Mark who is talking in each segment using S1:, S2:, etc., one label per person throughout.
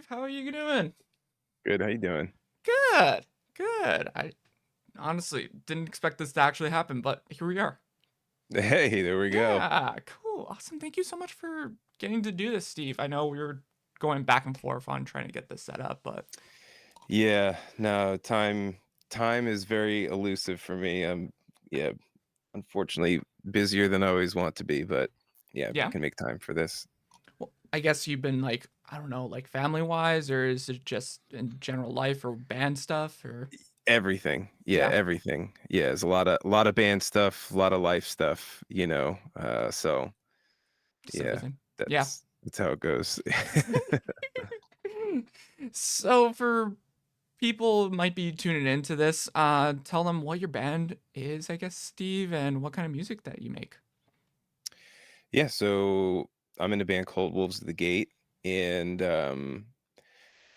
S1: Steve. How are you doing?
S2: Good. How you doing?
S1: Good. Good. I honestly didn't expect this to actually happen, but here we are.
S2: Hey, there we go.
S1: Yeah, cool. Awesome. Thank you so much for getting to do this, Steve. I know we were going back and forth on trying to get this set up, but
S2: Yeah, no, time is very elusive for me. Yeah, unfortunately busier than I always want to be, but yeah, I
S1: yeah.
S2: can make time for this.
S1: Well, I guess you've been like, I don't know, like family wise, or is it just in general life or band stuff or
S2: Everything. Yeah,
S1: yeah,
S2: everything. Yeah, it's a lot of band stuff, a lot of life stuff, so
S1: just
S2: yeah,
S1: everything. Yeah.
S2: that's how it goes.
S1: So for people might be tuning into this, tell them what your band is, I guess, Steve, and what kind of music that you make.
S2: Yeah, so I'm in a band called Wolves of the Gate, and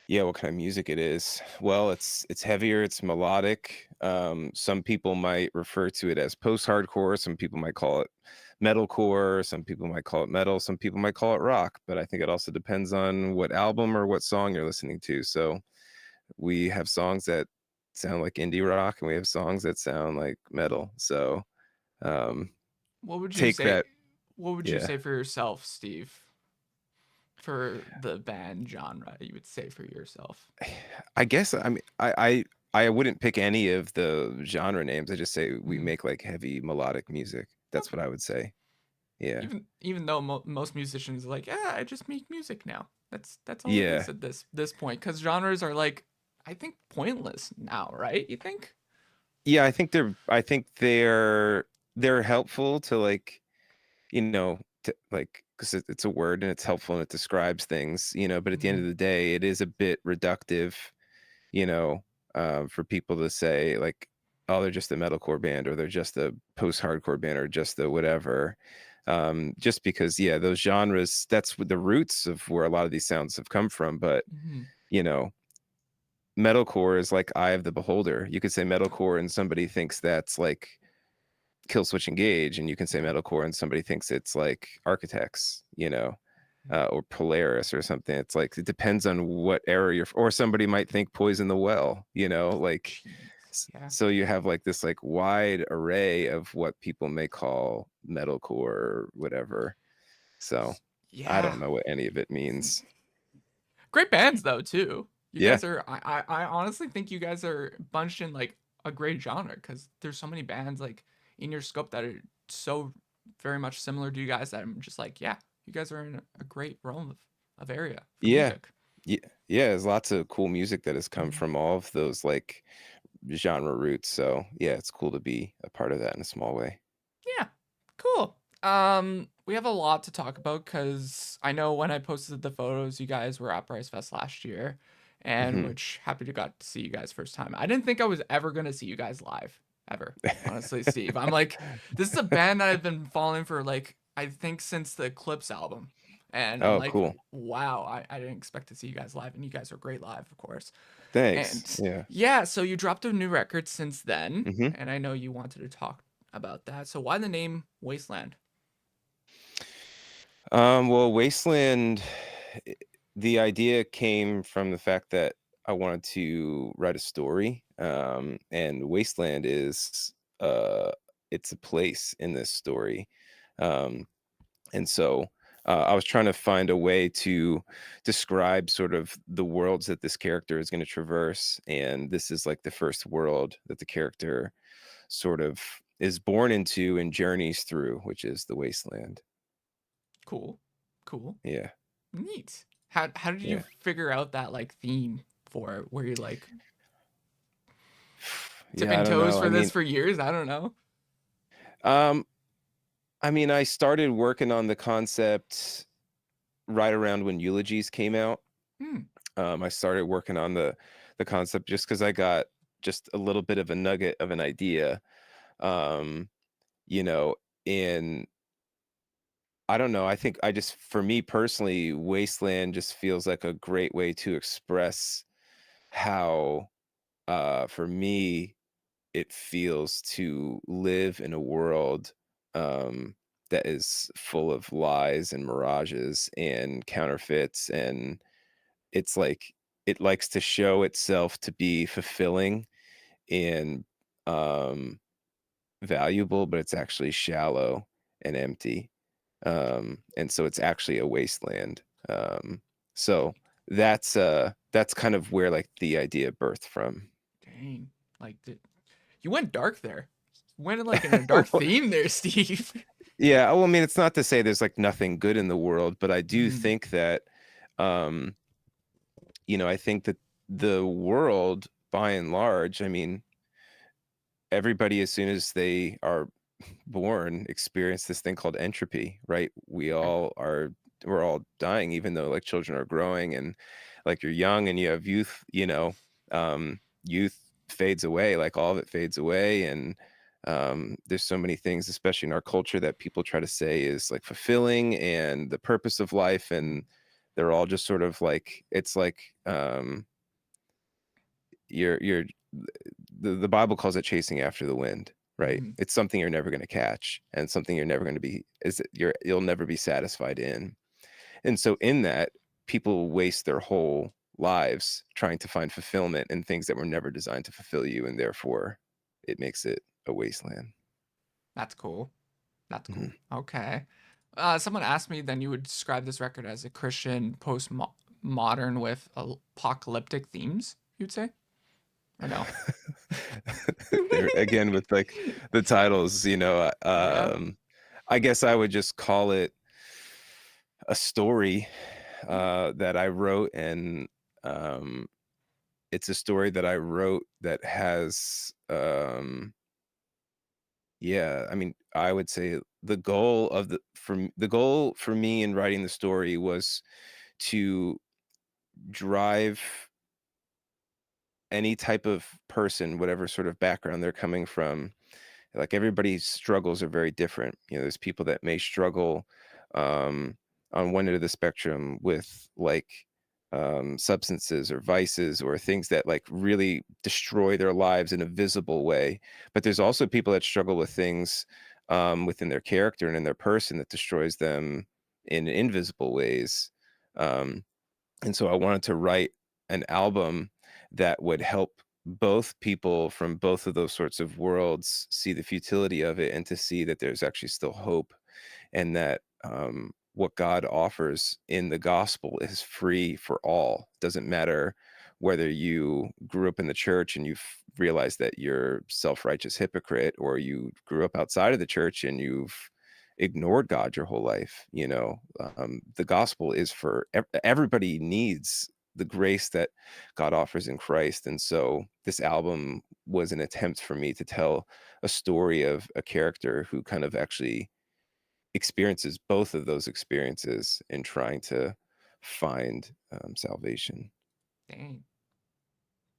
S2: yeah, what kind of music it is? Well, it's heavier, it's melodic. Some people might refer to it as post-hardcore, some people might call it metalcore, some people might call it metal, some people might call it rock, but I think it also depends on what album or what song you're listening to. So we have songs that sound like indie rock and we have songs that sound like metal. So um
S1: What would you
S2: take
S1: say?
S2: that.
S1: What would you
S2: Yeah.
S1: say for yourself, Steve? For the band genre, you would say for yourself.
S2: I guess I mean I wouldn't pick any of the genre names. I just say we
S1: Mhm.
S2: make like heavy melodic music. That's what
S1: Okay.
S2: I would say. Yeah.
S1: Even though most musicians are like, yeah, I just make music now. That's all it is
S2: Yeah.
S1: at this point. Because genres are like, I think pointless now, right? You think?
S2: Yeah, I think they're helpful to like, to like because it's a word and it's helpful and it describes things, but at the end
S1: Mhm.
S2: of the day, it is a bit reductive, you know, for people to say like, oh, they're just a metalcore band or they're just a post-hardcore band or just a whatever. Just because, yeah, those genres, that's the roots of where a lot of these sounds have come from. But,
S1: Mhm.
S2: you know, metalcore is like eye of the beholder. You could say metalcore and somebody thinks that's like Killswitch Engage, and you can say
S1: Yeah.
S2: metalcore and somebody thinks it's like Architects, or Polaris or something. It's like it depends on what era or somebody might think Poison the Well, like
S1: Jeez. Yeah.
S2: so you have like this like wide array of what people may call metalcore or whatever. So I
S1: Yeah.
S2: don't know what any of it means.
S1: Great bands though too. You
S2: Yeah.
S1: guys are I honestly think you guys are bunched in like a great genre because there's so many bands like in your scope that are so very much similar to you guys that I'm just like, yeah, you guys are in a great realm of area for
S2: Yeah.
S1: music.
S2: Yeah. Yeah. There's lots of cool music that has come
S1: Mhm.
S2: from all of those like genre roots. So yeah, it's cool to be a part of that in a small way.
S1: Yeah, cool. We have a lot to talk about because I know when I posted the photos, you guys were at Bryce Fest last year, and
S2: Hmm.
S1: which happy to got to see you guys first time. I didn't think I was ever gonna see you guys live ever. Honestly, Steve, I'm like, this is a band that I've been following for like I think since the Eclipse album, and I'm
S2: Oh,
S1: like,
S2: cool.
S1: wow, I didn't expect to see you guys live, and you guys are great live, of course.
S2: Thanks.
S1: And
S2: Yeah.
S1: yeah, so you dropped a new record since then,
S2: Hmm.
S1: and I know you wanted to talk about that. So why the name Wasteland?
S2: Well, Wasteland, i- the idea came from the fact that I wanted to write a story. And Wasteland is it's a place in this story. Um, and so I was trying to find a way to describe sort of the worlds that this character is going to traverse. And this is like the first world that the character sort of is born into and journeys through, which is the Wasteland.
S1: Cool, cool,
S2: Yeah.
S1: neat. How did you
S2: Yeah.
S1: figure out that like theme for it? Were you like
S2: Yeah,
S1: tipping
S2: I don't
S1: toes
S2: know.
S1: for this for years? I don't know.
S2: Um, I started working on the concept right around when Eulogies came out.
S1: Hmm.
S2: I started working on the concept just because I got just a little bit of a nugget of an idea. Um, you know, and I don't know. I think I just, for me personally, Wasteland just feels like a great way to express how, for me, it feels to live in a world um, that is full of lies and mirages and counterfeits, and it's like it likes to show itself to be fulfilling and um valuable, but it's actually shallow and empty. And so it's actually a wasteland. So that's kind of where like the idea birthed from.
S1: Dang. Like, you went dark there. Went like in a dark theme there, Steve.
S2: Yeah, well, I mean, it's not to say there's like nothing good in the world, but I do
S1: Mm,
S2: think that um, I think that the world by and large, I mean, everybody as soon as they are born experience this thing called entropy, right?
S1: right.
S2: We're all dying, even though like children are growing and like you're young and you have youth, youth fades away, like all of it fades away. And there's so many things, especially in our culture, that people try to say is like fulfilling and the purpose of life. And they're all just sort of like, it's like you're the Bible calls it chasing after the wind, right?
S1: Mm,
S2: It's something you're never going to catch and something you're never going to be you'll never be satisfied in. And so in that, people waste their whole lives trying to find fulfillment in things that were never designed to fulfill you, and therefore it makes it a wasteland.
S1: that's cool. That's cool.
S2: Mhm.
S1: Okay. Someone asked me, then you would describe this record as a Christian post-modern with apocalyptic themes, you'd say? Or no?
S2: There again with like the titles,
S1: Yeah.
S2: I guess I would just call it a story that I wrote, and um, it's a story that I wrote that has, yeah, I mean, I would say the goal for me in writing the story was to drive any type of person, whatever sort of background they're coming from. Like everybody's struggles are very different. There's people that may struggle um, on one end of the spectrum with like substances or vices or things that like really destroy their lives in a visible way. But there's also people that struggle with things within their character and in their person that destroys them in invisible ways. Um, and so I wanted to write an album that would help both people from both of those sorts of worlds see the futility of it and to see that there's actually still hope, and that what God offers in the gospel is free for all. Doesn't matter whether you grew up in the church and you've realized that you're self-righteous hypocrite, or you grew up outside of the church and you've ignored God your whole life. The gospel is for everybody needs the grace that God offers in Christ. And so this album was an attempt for me to tell a story of a character who kind of actually experiences both of those experiences in trying to find salvation.
S1: Dang.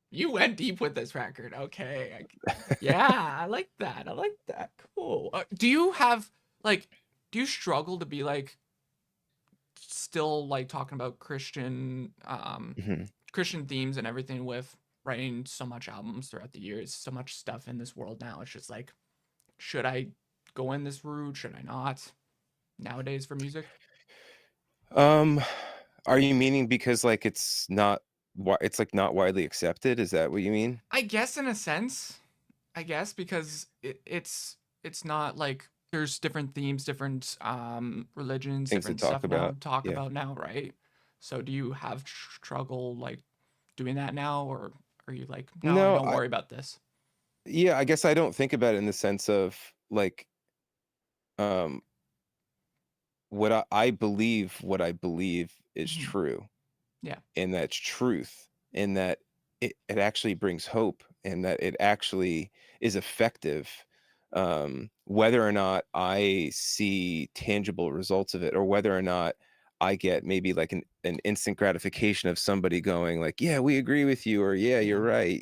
S1: You went deep with this record. Okay. Yeah, I like that. I like that. Cool. Do you have like do you struggle to be like still like talking about
S2: Mhm.
S1: Christian themes and everything with writing so much albums throughout the years, so much stuff in this world now. It's just like, should I go in this route? Should I not? Nowadays for music?
S2: Um, are you meaning because like it's like not widely accepted? Is that what you mean?
S1: I guess in a sense. I guess because it's not like there's different themes, different religions,
S2: Things to
S1: different
S2: talk
S1: stuff now
S2: about.
S1: to talk
S2: Yeah.
S1: about now, right? So do you have struggle like doing that now, or are you like, no,
S2: No,
S1: don't worry about this?
S2: yeah, I guess I don't think about it in the sense of like um what I believe is
S1: Hmm.
S2: true,
S1: Yeah.
S2: and that's truth, and that it actually brings hope, and that it actually is effective, whether or not I see tangible results of it, or whether or not I get maybe like an instant gratification of somebody going like, yeah, we agree with you, or yeah, you're
S1: Yeah.
S2: right.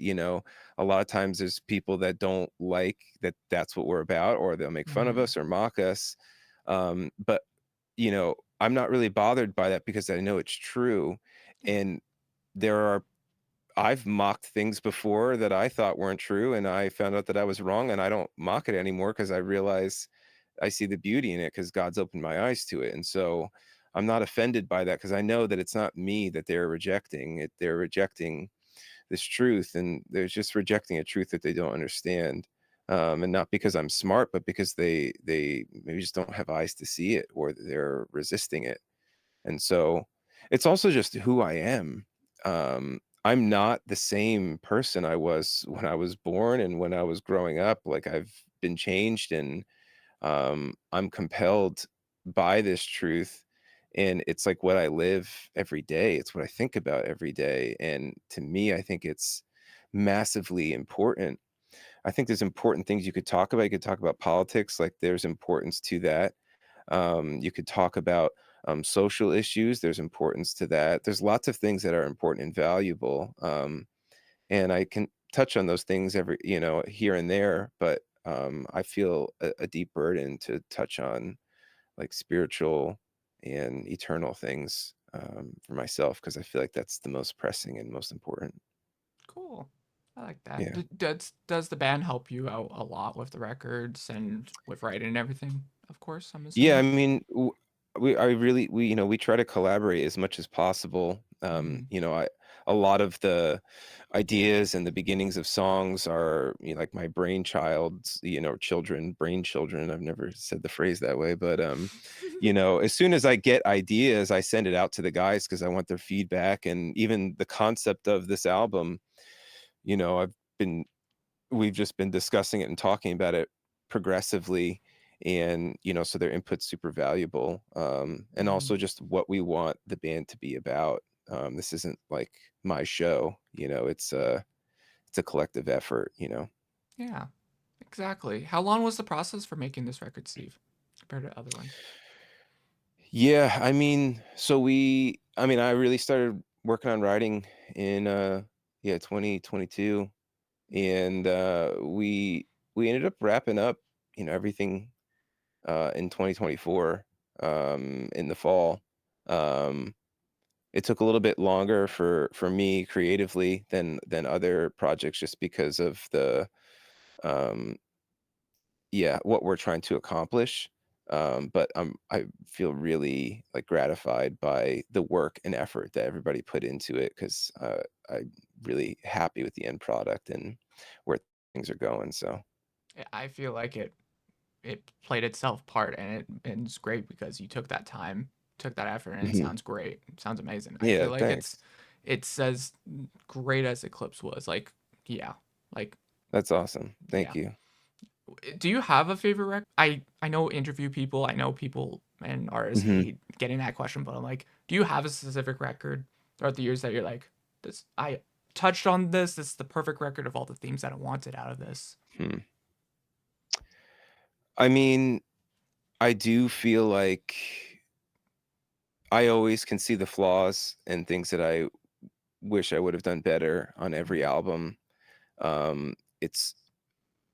S2: A lot of times there's people that don't like that that's what we're about, or they'll make fun of
S1: Hmm.
S2: us or mock us. But I'm not really bothered by that because I know it's true.
S1: Yeah.
S2: And there are I've mocked things before that I thought weren't true, and I found out that I was wrong, and I don't mock it anymore because I realize I see the beauty in it because God's opened my eyes to it. And so I'm not offended by that because I know that it's not me that they're rejecting. They're rejecting this truth, and they're just rejecting a truth that they don't understand. And not because I'm smart, but because they maybe just don't have eyes to see it, or they're resisting it. And so it's also just who I am. I'm not the same person I was when I was born and when I was growing up. Like, I've been changed, and I'm compelled by this truth. And it's like what I live every day. It's what I think about every day. And to me, I think it's massively important. I think there's important things you could talk about. You could talk about politics, like there's importance to that. You could talk about social issues. There's importance to that. There's lots of things that are important and valuable. And I can touch on those things every, here and there, but I feel a deep burden to touch on like spiritual and eternal things for myself, because I feel like that's the most pressing and most important.
S1: Cool. I like that.
S2: Yeah.
S1: Does the band help you out a lot with the records and with writing and everything? Of course, I'm
S2: Yeah, I
S1: assuming.
S2: mean, we try to collaborate as much as possible.
S1: Mm.
S2: A lot of the ideas and the beginnings of songs are, like my brainchilds, brain children. I've never said the phrase that way, but as soon as I get ideas, I send it out to the guys because I want their feedback. And even the concept of this album, I've been we've just been discussing it and talking about it progressively. And so their input's super valuable, and
S1: Mm.
S2: also just what we want the band to be about. This isn't like my show, it's a collective effort.
S1: Yeah, exactly. How long was the process for making this record, Steve, compared to other ones?
S2: Yeah, I really started working on writing in 2022. And we ended up wrapping up everything in 2024, in the fall. Um, it took a little bit longer for me creatively than other projects, just because of the um, yeah, what we're trying to accomplish. But I feel really like gratified by the work and effort that everybody put into it, because I'm really happy with the end product and where things are going. So
S1: I feel like it played itself part, and it's great because you took that time, took that effort, and it
S2: mhm.
S1: sounds great. It sounds amazing. I
S2: Yeah,
S1: feel like
S2: thanks.
S1: it's as great as Eclipse was. Like, yeah, like
S2: That's awesome.
S1: yeah.
S2: Thank you.
S1: Do you have a favorite record? I know interview people. I know people and artists
S2: Mhm.
S1: hate getting that question, but I'm like, do you have a specific record throughout the years that you're like, this I touched on this. This is the perfect record of all the themes that I wanted out of this.
S2: Hmm. I mean, I do feel like I always can see the flaws and things that I wish I would have done better on every album. It's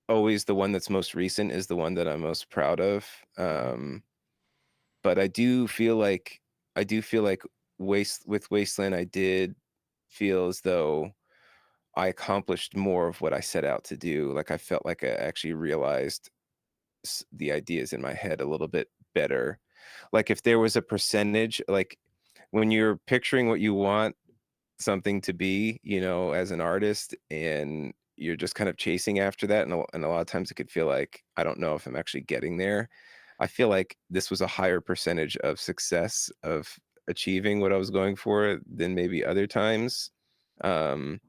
S2: always the one that's most recent is the one that I'm most proud of.
S1: Mm.
S2: But I do feel like with Wasteland, I did feel as though I accomplished more of what I set out to do. Like, I felt like I actually realized the ideas in my head a little bit better. Like, if there was a percentage, like when you're picturing what you want something to be, as an artist, and you're just kind of chasing after that, and a lot of times it could feel like, I don't know if I'm actually getting there. I feel like this was a higher percentage of success of achieving what I was going for than maybe other times. Um,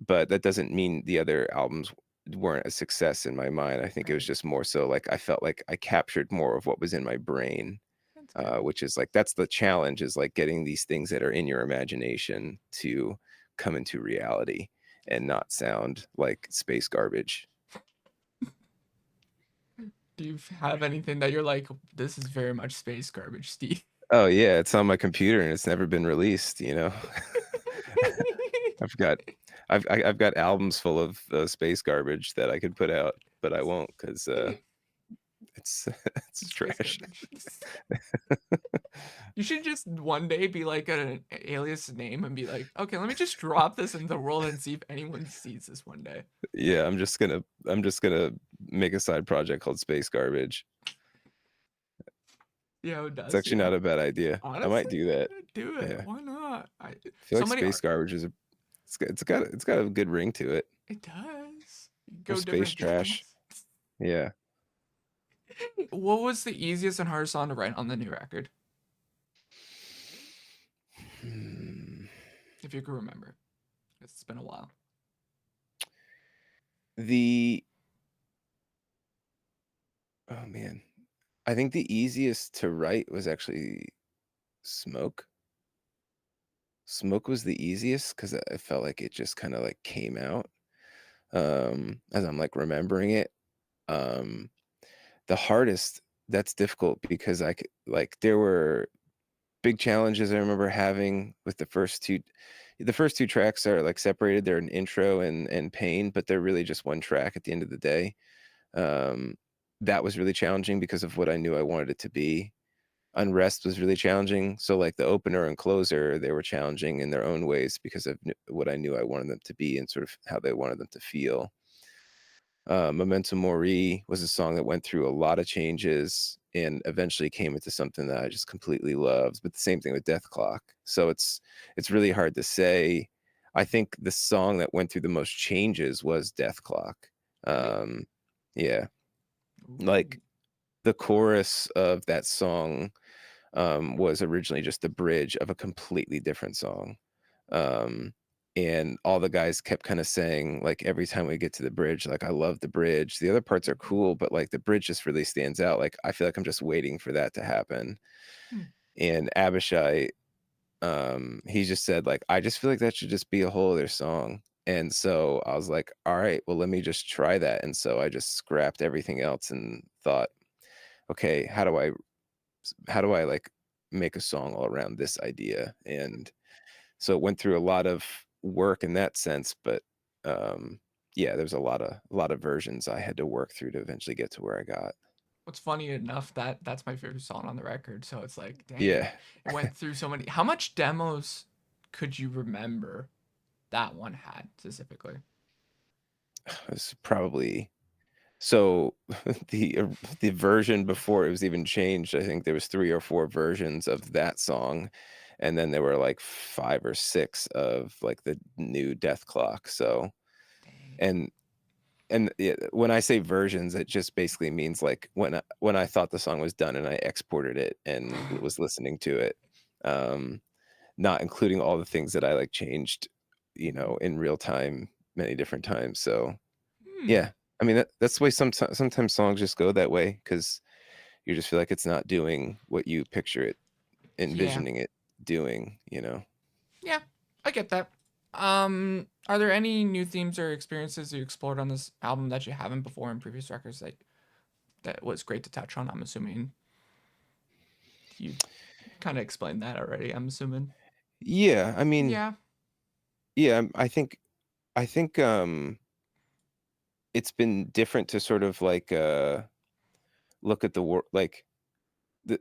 S2: but that doesn't mean the other albums weren't a success in my mind. I think it was
S1: Right.
S2: just more so like I felt like I captured more of what was in my brain,
S1: That's good.
S2: which is like that's the challenge, is like getting these things that are in your imagination to come into reality and not sound like space garbage.
S1: Do you have anything that you're like, this is very much space garbage, Steve?
S2: Oh yeah, it's on my computer and it's never been released. I've got I've got albums full of space garbage that I could put out, but I won't because it's it's
S1: Space
S2: trash.
S1: garbage. You should just one day be like an alias name and be like, okay, let me just drop this in the world and see if anyone sees this one day.
S2: Yeah, I'm just gonna make a side project called Space Garbage.
S1: Yeah, it
S2: It's
S1: does.
S2: actually
S1: Yeah.
S2: not a bad idea. I might
S1: Honestly,
S2: do that.
S1: yeah, do it.
S2: Yeah.
S1: Why not?
S2: I feel
S1: So
S2: like
S1: many
S2: space
S1: art.
S2: garbage is a it's got a good ring to it.
S1: It does. You
S2: Or
S1: go
S2: space
S1: different
S2: trash.
S1: deeps.
S2: Yeah.
S1: What was the easiest and hardest song to write on the new record,
S2: Hmm.
S1: if you can remember? It's been a while.
S2: The oh man. I think the easiest to write was actually Smoke. Smoke was the easiest because I felt like it just kind of like came out as I'm like remembering it. Um, the hardest, that's difficult because like there were big challenges I remember having with the first two. The first two tracks are like separated. They're an intro and pain, but they're really just one track at the end of the day. Um, that was really challenging because of what I knew I wanted it to be. Unrest was really challenging. So like the opener and closer, they were challenging in their own ways because of what I knew I wanted them to be and sort of how they wanted them to feel. Memento Mori was a song that went through a lot of changes and eventually came into something that I just completely loved. But the same thing with Death Clock. So it's really hard to say. I think the song that went through the most changes was Death Clock.
S1: Really?
S2: Um, yeah,
S1: Ooh.
S2: like the chorus of that song was originally just the bridge of a completely different song. Um, and all the guys kept kind of saying, like, every time we get to the bridge, like, I love the bridge. The other parts are
S1: Mhm.
S2: cool, but like the bridge just really stands out. Like, I feel like I'm just waiting for that to happen.
S1: Hmm.
S2: And Abishai, he just said, like, I just feel like that should just be a whole other song. And so I was like, all right, well, let me just try that. And so I just scrapped everything else and thought, okay, how do I like make a song all around this idea? And so it went through a lot of work in that sense, but yeah, there's a lot of versions I had to work through to eventually get to where I got.
S1: What's funny enough that that's my favorite song on the record. So it's like, dang,
S2: Yeah,
S1: it went through so many. How much demos could you remember that one had specifically?
S2: it's probably so the version before it was even changed, I think there was 3 or 4 versions of that song, and then there were like 5 or 6 of like the new Death Clock. So
S1: Dang.
S2: and and yeah, when I say versions, it just basically means like when I thought the song was done and I exported it and was listening to it, um, not including all the things that I like changed, in real time many different times. So
S1: Hmm.
S2: yeah, I mean that's the way sometimes songs just go that way because you just feel like it's not doing what you picture it,
S1: Yeah.
S2: envisioning it doing.
S1: Yeah. I get that. Are there any new themes or experiences you explored on this album that you haven't before in previous records that was great to touch on? I'm assuming you kind of explained that already. I'm assuming.
S2: Yeah, I mean,
S1: Yeah.
S2: yeah, I think it's been different to sort of like look at the world like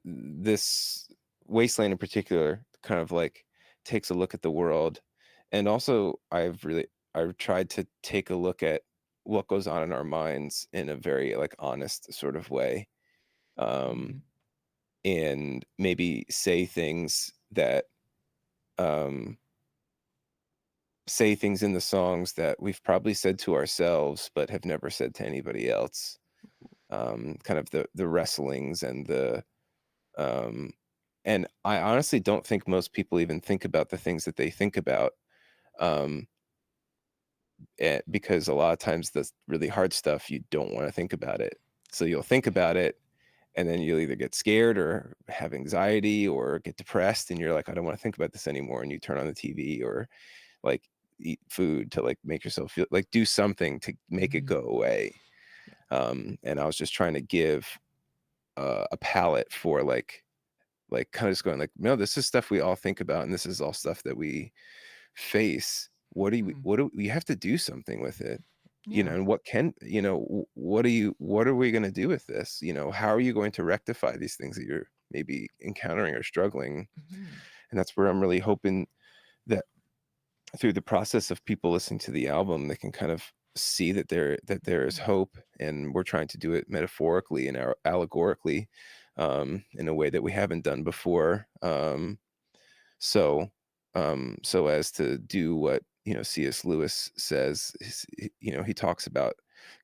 S2: this Wasteland in particular kind of like takes a look at the world, and also I've tried to take a look at what goes on in our minds in a very like honest sort of way, um
S1: Mm,
S2: and maybe um say things in the songs that we've probably said to ourselves but have never said to anybody else. Kind of the wrestlings um and I honestly don't think most people even think about the things that they think about, um because a lot of times the really hard stuff you don't want to think about it, so you'll think about it and then you'll either get scared or have anxiety or get depressed and you're like, I don't want to think about this anymore, and you turn on the TV or like eat food to like make yourself feel like do something to make it
S1: mhm.
S2: go away.
S1: Yeah.
S2: And I was just trying to give a palette for like kind of just going like, no, this is stuff we all think about and this is all stuff that we face.
S1: Hmm.
S2: What do we have to do something with it,
S1: Yeah.
S2: and what are we going to do with this, how are you going to rectify these things that you're maybe encountering or struggling.
S1: Hmm.
S2: And that's where I'm really hoping that through the process of people listening to the album, they can kind of see that there is
S1: Hmm.
S2: hope, and we're trying to do it metaphorically and allegorically, in a way that we haven't done before. So, so as to do what, C.S. Lewis says, he talks about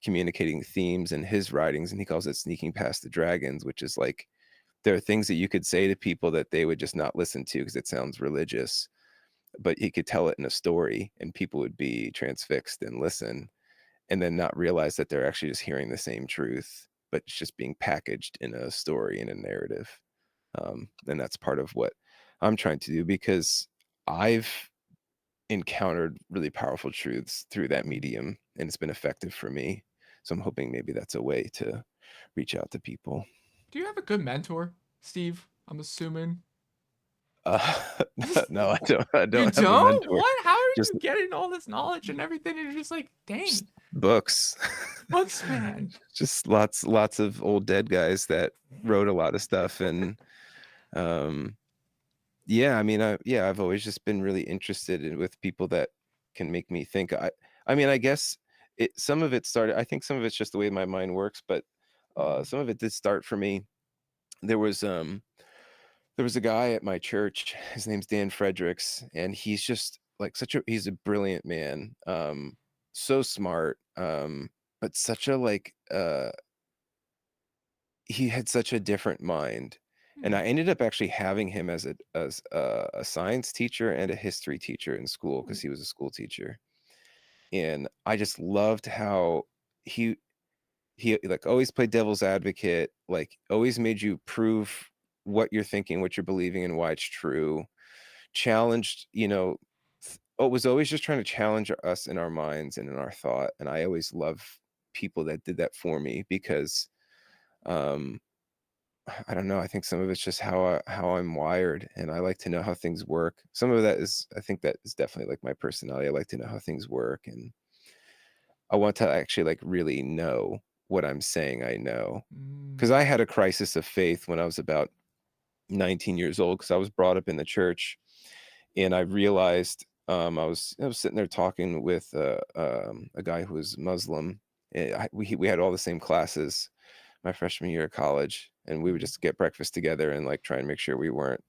S2: communicating themes in his writings, and he calls it sneaking past the dragons, which is like there are things that you could say to people that they would just not listen to because it sounds religious, but he could tell it in a story, and people would be transfixed and listen, and then not realize that they're actually just hearing the same truth, but it's just being packaged in a story and a narrative. And that's part of what I'm trying to do because I've encountered really powerful truths through that medium, and it's been effective for me. So I'm hoping maybe that's a way to reach out to people.
S1: Do you have a good mentor, Steve? I'm assuming.
S2: Uh, no, I don't. I
S1: You
S2: don't have a
S1: don't?
S2: mentor.
S1: What? How are
S2: Just
S1: you getting all this knowledge and everything? And you're just like,
S2: just
S1: dang,
S2: books.
S1: books, man.
S2: Just lots of old dead guys that wrote a lot of stuff, and um, yeah, I mean, yeah, I've always just been really interested with people that can make me think. I mean, I guess some of it started. I think some of it's just the way my mind works, but some of it did start for me. There was um there was a guy at my church. His name's Dan Fredericks, and he's just like he's a brilliant man. So smart, but such a he had such a different mind. And
S1: Hmm.
S2: I ended up actually having him as a science teacher and a history teacher in school
S1: Ooh.
S2: because he was a school teacher. And I just loved how he like always played devil's advocate, like always made you prove what you're thinking, what you're believing, and why it's true. Challenged, was always just trying to challenge us in our minds and in our thought. And I always love people that did that for me because um I don't know. I think some of it's just how I'm wired, and I like to know how things work. Some of that is, I think, that is definitely like my personality. I like to know how things work, and I want to actually like really know what I'm saying. I know because
S1: Mm.
S2: I had a crisis of faith when I was about 19 years old because I was brought up in the church, and I realized I was sitting there talking with a guy who was Muslim. We had all the same classes my freshman year of college, and we would
S1: Mm.
S2: just get breakfast together and like try and make sure we weren't,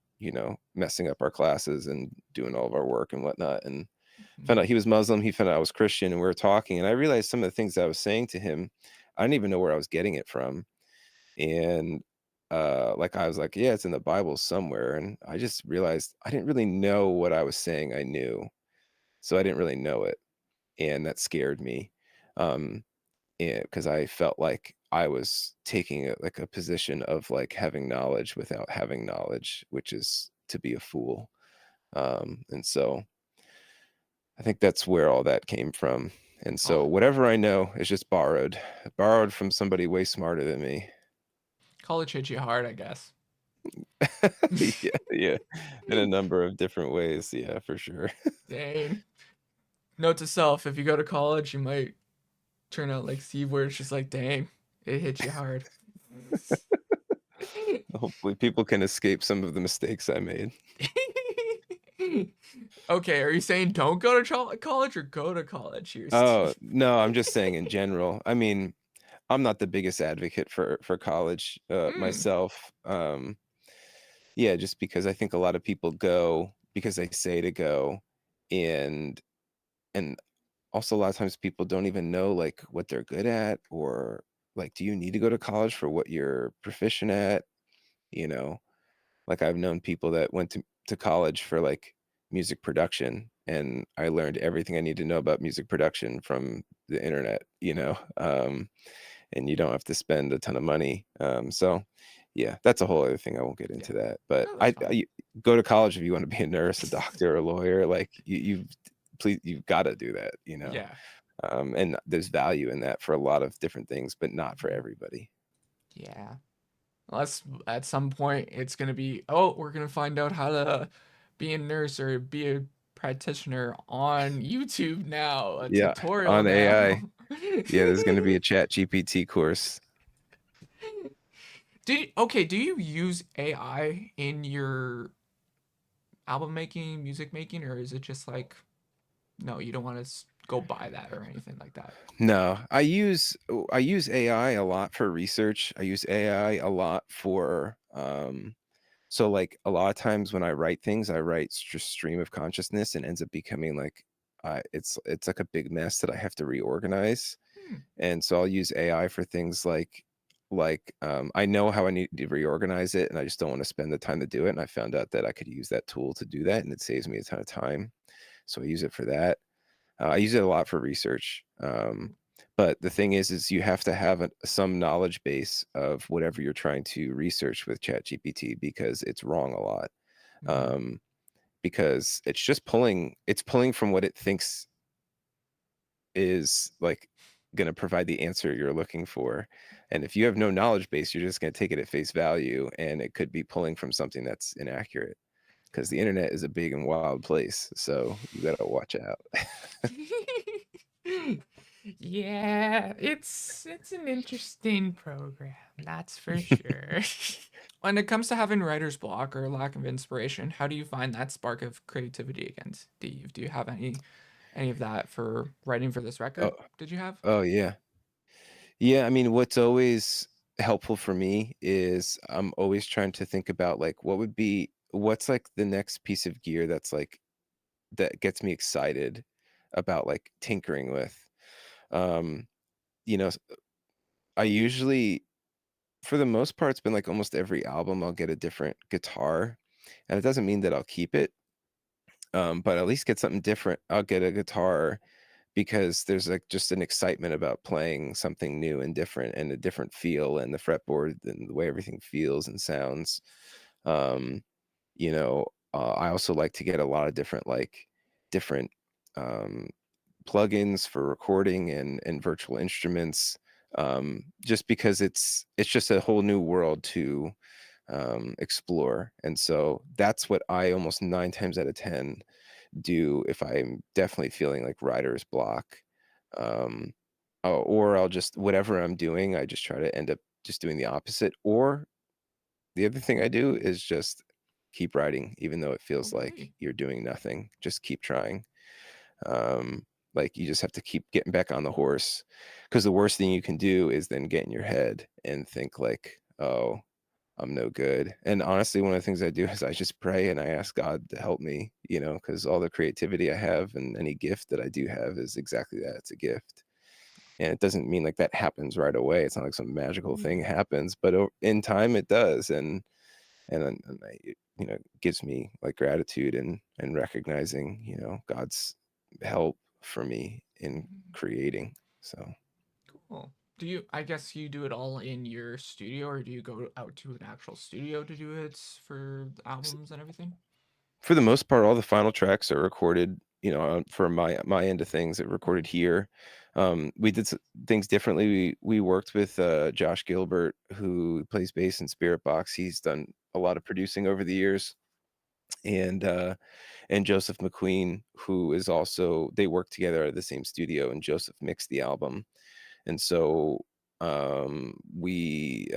S2: messing up our classes and doing all of our work and whatnot. And found out
S1: Mm.
S2: he was Muslim. He found out I was Christian, and we were talking. And I realized some of the things I was saying to him, I didn't even know where I was getting it from. And like I was like, yeah, it's in the Bible somewhere. And I just realized I didn't really know what I was saying I knew. So I didn't really know it. And that scared me. Um, because I felt like I was taking like a position of like having knowledge without having knowledge, which is to be a fool. And so I think that's where all that came from. And
S1: Oh,
S2: so whatever I know is just borrowed from somebody way smarter than me.
S1: college hit you hard, I guess.
S2: Yeah, yeah, in a number of different ways. Yeah, for sure.
S1: Dang. Note to self: if you go to college, you might turn out like Steve, where it's just like, dang, it hit you hard.
S2: Hopefully, people can escape some of the mistakes I made.
S1: Okay, are you saying don't go to college or go to college here,
S2: Oh
S1: Steve?
S2: no, I'm just saying in general. I mean, I'm not the biggest advocate for college,
S1: Mm.
S2: myself. Yeah, just because I think a lot of people go because they say to go, and and also a lot of times people don't even know like what they're good at, or like, do you need to go to college for what you're proficient at? You know, like I've known people that went to college for like music production, and I learned everything I need to know about music production from the internet. And you don't have to spend a ton of money. So yeah, that's a whole other thing. I won't get
S1: Yeah.
S2: into that. But
S1: No, that's fine.
S2: I go to college if you want to be a nurse, a doctor, a lawyer. Like you've got to do that.
S1: Yeah.
S2: And there's value in that for a lot of different things, but not for
S1: Mhm.
S2: everybody.
S1: Yeah. Unless at some point it's gonna be, oh, we're gonna find out how to be a nurse or be a practitioner on YouTube now, a
S2: Yeah,
S1: tutorial
S2: on AI.
S1: now.
S2: Yeah, there's going to be a Chat GPT course.
S1: Do you use AI in your album making, music making, or is it just like, no, you don't want to go by that or anything like that.
S2: No, I use AI a lot for research. I use AI a lot for, so, like, a lot of times when I write things, I write just stream of consciousness and ends up becoming like, it's like a big mess that I have to reorganize.
S1: Hmm.
S2: And so I'll use AI for things I know how I need to reorganize it, and I just don't wanna spend the time to do it, and I found out that I could use that tool to do that, and it saves me a ton of time. So I use it for that. I use it a lot for research. But the thing is you have to have some knowledge base of whatever you're trying to research with ChatGPT because it's wrong a lot.
S1: Mm.
S2: Um, because it's pulling from what it thinks is like going to provide the answer you're looking for. And if you have no knowledge base, you're just going to take it at face value, and it could be pulling from something that's inaccurate because the internet is a big and wild place. So you got to watch out.
S1: Yeah, it's an interesting program, that's for sure. When it comes to having writer's block or lack of inspiration, how do you find that spark of creativity again? Do you have any of that for writing for this
S2: Oh,
S1: record? Did you have?
S2: oh yeah. Yeah, I mean, what's always helpful for me is I'm always trying to think about like what's like the next piece of gear that gets me excited about like tinkering with. Um, you know, I usually for the most part it's been like almost every album I'll get a different guitar. And it doesn't mean that I'll keep it, but at least get something different. I'll get a guitar because there's like just an excitement about playing something new and different and a different feel and the fretboard and the way everything feels and sounds. Um, I also like to get a lot of different um, plugins for recording and virtual instruments, just because it's just a whole new world to explore. And so that's what I almost 9 times out of 10 do if I'm definitely feeling like writer's block. Um, or I'll just whatever I'm doing, I just try to end up just doing the opposite. Or the other thing I do is just keep writing, even though it
S1: Oh,
S2: feels like
S1: really?
S2: you're doing nothing. Just keep trying. Like you just have to keep getting back on the horse because the worst thing you can do is then get in your head and think like, oh, I'm no good. And honestly, one of the things I do is I just pray and I ask God to help me, because all the creativity I have and any gift that I do have is exactly that. It's a gift. And it doesn't mean like that happens right away. It's not like some magical thing
S1: Yeah.
S2: happens, but in time it does. And it, gives me like gratitude and recognizing, God's help for me in
S1: Mm,
S2: creating. So
S1: cool. I guess you do it all in your studio, or do you go out to an actual studio to do it for the albums and everything?
S2: for the most part, all the final tracks are recorded, for my end of things, are
S1: Mm.
S2: recorded here. We did things differently. We worked with Josh Gilbert, who plays bass in Spirit Box. He's done a lot of producing over the years, and Joseph McQueen, who is also they work together at the same studio, and Joseph mixed the album. And so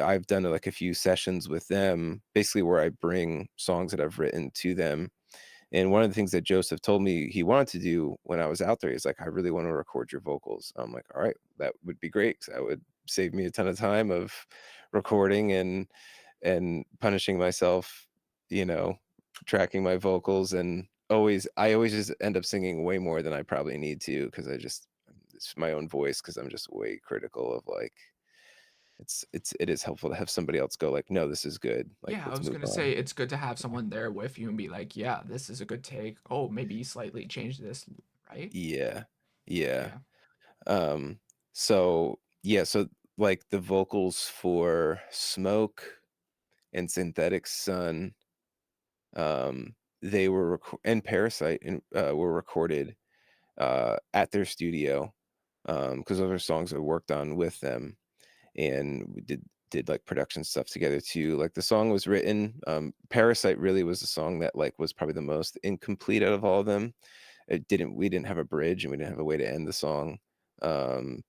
S2: I've done like a few sessions with them, basically where I bring songs that I've written to them. And one of the things that Joseph told me he wanted to do when I was out there, he's like, I really want to record your vocals. I'm like, all right, that would be great, 'cause that would save me a ton of time of recording and punishing myself, you know, tracking my vocals. And I always just end up singing way more than I probably need to because it's my own voice because I'm just way critical of like it is helpful to have somebody else go like, no, this is good. Like,
S1: Yeah, I
S2: let's
S1: was
S2: move
S1: gonna
S2: on.
S1: say it's good to have someone there with you and be like, yeah, this is a good take. Oh, maybe you slightly change this, right?
S2: Yeah. Yeah.
S1: Yeah.
S2: Um, so like the vocals for Smoke and Synthetic Sun, they were and Parasite were recorded at their studio because those are songs I worked on with them, and we did like production stuff together too. Like the song was written, Parasite really was the song that like was probably the most incomplete out of all of them. We didn't have a bridge and we didn't have a way to end the song. Um,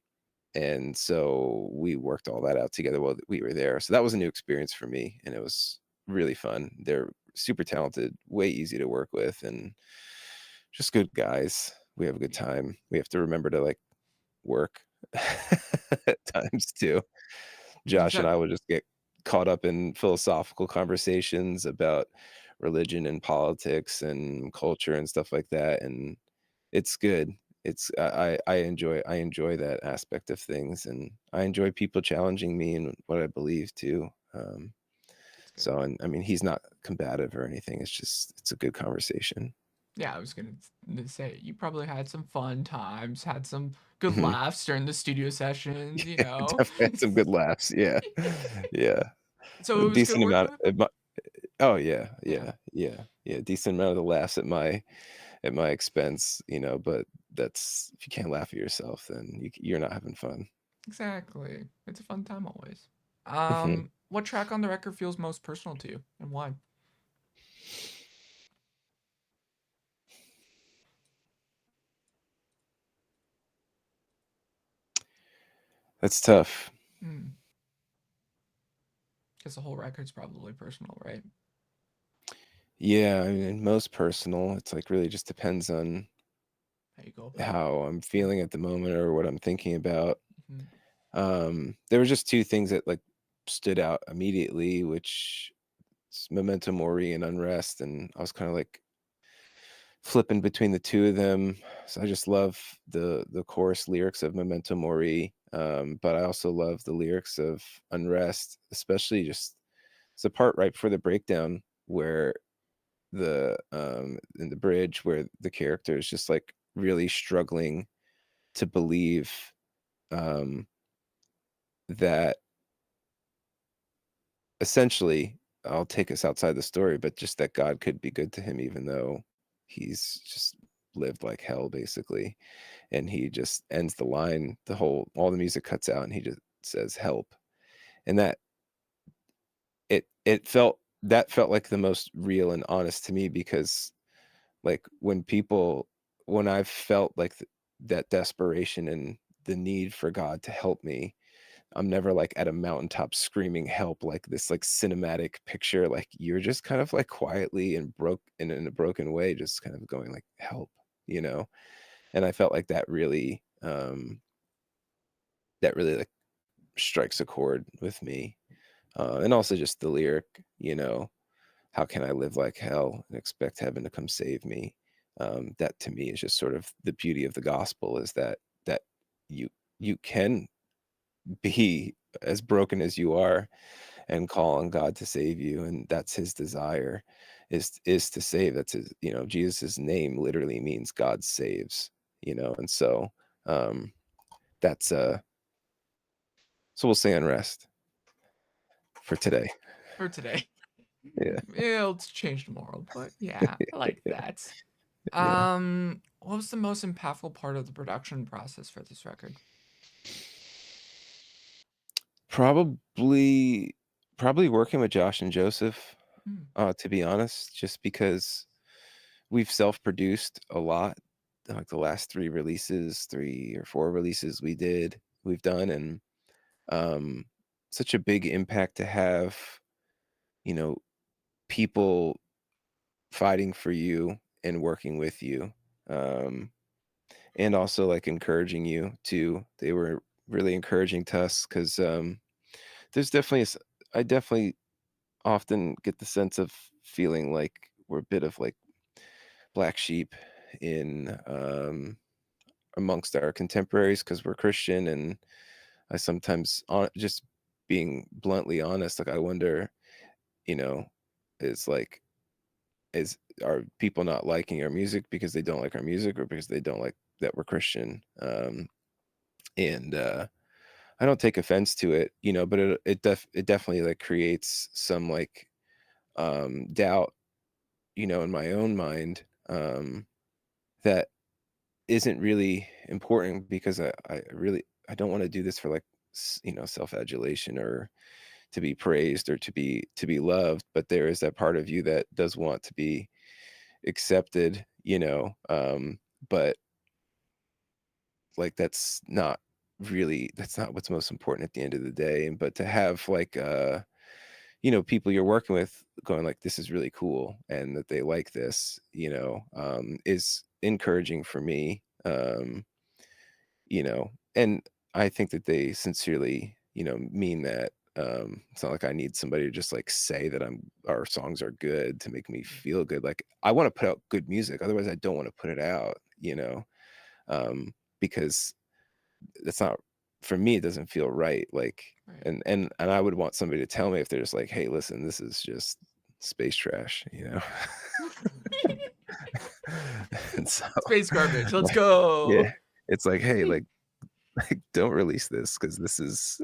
S2: and so we worked all that out together while we were there. So that was a new experience for me, and it was really fun. They're super talented, way easy to work with, and just good guys. We have a good
S1: Yeah,
S2: time. We have to remember to, like, work at times too. Josh and
S1: exactly.
S2: I will just get caught up in philosophical conversations about religion and politics and culture and stuff like that, and it's good. It's I enjoy that aspect of things, and I enjoy people challenging me in what I believe too.
S1: That's good.
S2: So, and I mean, he's not combative or anything. It's just it's a good conversation.
S1: Yeah, I was gonna say you probably had some fun times, had some good
S2: Mhm.
S1: laughs during the studio sessions, you
S2: Yeah,
S1: know.
S2: definitely had some good laughs. Yeah, yeah,
S1: So
S2: a
S1: it was good
S2: decent
S1: working
S2: amount
S1: with him.
S2: of my oh, yeah,
S1: Yeah,
S2: yeah, decent amount of the laughs at my expense, but that's if you can't laugh at yourself, then you're not having fun.
S1: exactly. It's a fun time always.
S2: Mhm.
S1: What track on the record feels most personal to you, and why?
S2: That's tough.
S1: Hmm. Because the whole record's probably personal, right?
S2: Yeah, I mean, most personal, it's, like, really just depends on
S1: How you go about it.
S2: how I'm
S1: Yeah.
S2: feeling at the moment or what I'm thinking about.
S1: Hmm.
S2: There were just 2 things that, like, stood out immediately, which is Memento Mori and Unrest, and I was kinda, like, flipping between the 2 of them. So I just love the chorus lyrics of Memento Mori, but I also love the lyrics of Unrest, especially just it's the part right before the breakdown where in the bridge where the character is just, like, really struggling to believe, um, that essentially I'll take us outside the story, but just that God could be good to him even though he's just lived like hell, basically. And he just ends the line, all the music cuts out, and he just says, "Help." And that felt like the most real and honest to me because, like, when I've felt like that desperation and the need for God to help me, I'm never, like, at a mountaintop screaming help like this, like, cinematic picture, like, you're just kind of, like, quietly and broke in a broken way, just kind of going like, "Help," you know? And I felt like that really, like, strikes a chord with me. And also just the lyric, "How can I live like hell and expect heaven to come save me?" That to me is just sort of the beauty of the gospel is that you you can be as broken as you are and call on God to save you, and that's his desire is to save. That's his, Jesus' name literally means God saves, and so um that's so we'll say unrest for today.
S1: For today.
S2: Yeah.
S1: It'll change tomorrow, but yeah, I like
S2: Yeah.
S1: that.
S2: Yeah.
S1: What was the most impactful part of the production process for this record?
S2: Probably probably working with Josh and Joseph,
S1: Mm,
S2: to be honest, just because we've self-produced a lot, like the last 3 or 4 releases we've done, and, um, such a big impact to have, you know, people fighting for you and working with you, um, and also, like, encouraging you too. They were really encouraging to us 'cause, there's definitely s I definitely often get the sense of feeling like we're a bit of, like, black sheep in, amongst our contemporaries because 'cause we're Christian, and I sometimes just being bluntly honest, like, I wonder, you know, is, like is are people not liking our music because they don't like our music or because they don't like that we're Christian? And, I don't take offense to it, but it definitely, like, creates some, like, doubt, in my own mind, that isn't really important because I really I don't wanna do this for, like, self-adulation or to be praised or to be loved, but there is that part of you that does want to be accepted, but, like, that's not what's most important at the end of the day, and but to have, like, people you're working with going like, "This is really cool," and that they like this, is encouraging for me, Um, and I think that they sincerely, mean that. It's not like I need somebody to just like say that our songs are good to make me
S1: Yeah.
S2: feel good. Like I want to put out good music, otherwise I don't want to put it out. Um, because that's not for me. It doesn't feel right. Like,
S1: Right.
S2: and I would want somebody to tell me if they're just like, hey, listen, this is just space trash. And so,
S1: Space garbage. Let's
S2: like,
S1: go.
S2: yeah, it's like, hey, like don't release this because this is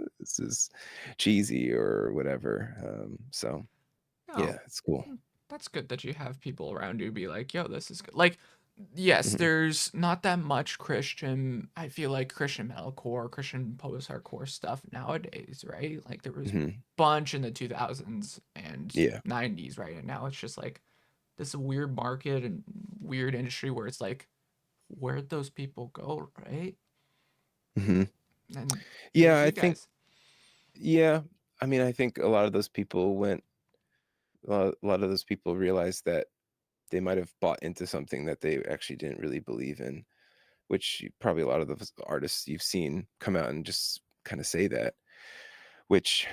S2: cheesy or whatever. So
S1: Oh,
S2: yeah, it's cool.
S1: that's good that you have people around you be like, yo, this is good. Like, yes,
S2: Hmm.
S1: there's not that much Christian, I feel like Christian metalcore, Christian post-hardcore stuff nowadays, right? Like there was
S2: Hmm.
S1: bunch in the 2000s and
S2: Yeah.
S1: 90s, right? And now it's just like this weird market and weird industry where it's like, where'd those people go, right?
S2: Hmm.
S1: And
S2: Yeah,
S1: here's
S2: I
S1: you
S2: think.
S1: guys.
S2: Yeah, I mean, I think a lot of those people went. A lot of those people realized that they might have bought into something that they actually didn't really believe in, which probably a lot of the artists you've seen come out and just kind of say that, which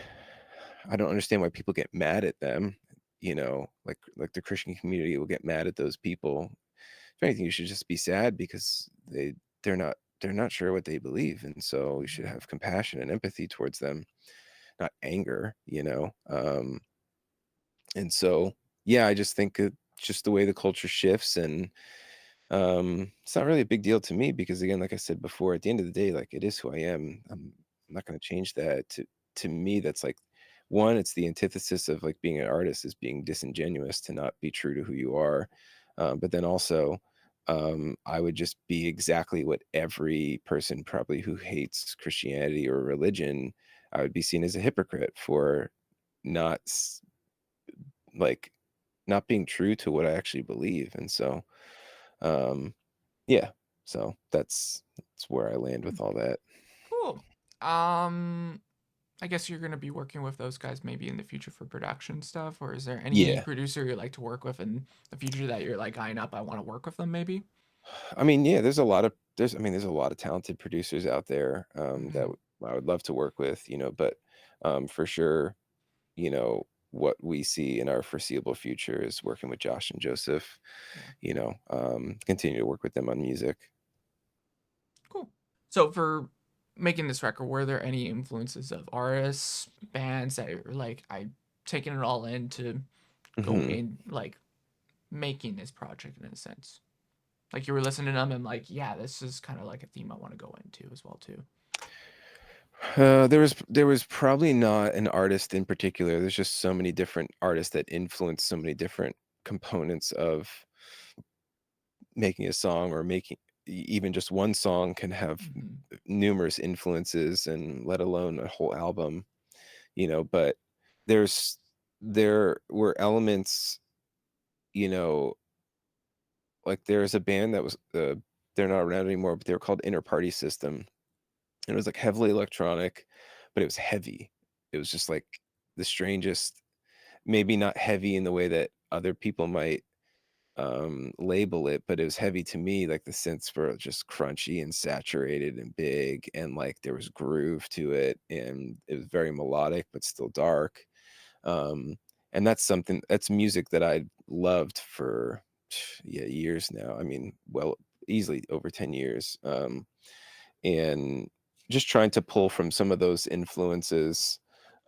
S2: I don't understand why people get mad at them. Like the Christian community will get mad at those people. If anything, you should just be sad because they're not sure what they believe, and so you should
S1: Mhm.
S2: have compassion and empathy towards them, not anger. And so, yeah, I just think it's just the way the culture shifts, and it's not really a big deal to me because, again, like I said before, at the end of the day, like it is who I am. I'm not going to change that. To me, that's like one. It's the antithesis of like being an artist is being disingenuous to not be true to who you are. But then also, I would just be exactly what every person probably who hates Christianity or religion. I would be seen as a hypocrite for not like not being true to what I actually believe. And so, um, yeah, so that's where I land
S1: Hmm,
S2: with all that.
S1: cool. Um, I guess you're gonna be working with those guys maybe in the future for production stuff, or is there any
S2: Yeah.
S1: producer you like to work with in the future that you're like eyeing up? I want to work with them, maybe.
S2: I mean, yeah, there's a lot of talented producers out there that
S1: Hmm.
S2: I would love to work with, but for sure, what we see in our foreseeable future is working with Josh and Joseph,
S1: Yeah,
S2: continue to work with them on music.
S1: cool. So for making this record, were there any influences of artists, bands that are like I taking it all in to go
S2: Hmm.
S1: in like making this project in a sense? Like you were listening to them and like, yeah, this is kind of like a theme I want to go into as well too.
S2: There was probably not an artist in particular. There's just so many different artists that influence so many different components of making a song or even just one song can have
S1: Hmm.
S2: numerous influences and let alone a whole album. But there's there were elements, you know, like there's a band that was they're not around anymore, but they were called Inner Party System. And it was like heavily electronic, but it was heavy. It was just like the strangest, maybe not heavy in the way that other people might label it, but it was heavy to me. Like the synths were just crunchy and saturated and big, and like there was groove to it, and it was very melodic but still dark. um and that's music that I loved for yeah, years now. I mean, well, easily over 10 years. And just trying to pull from some of those influences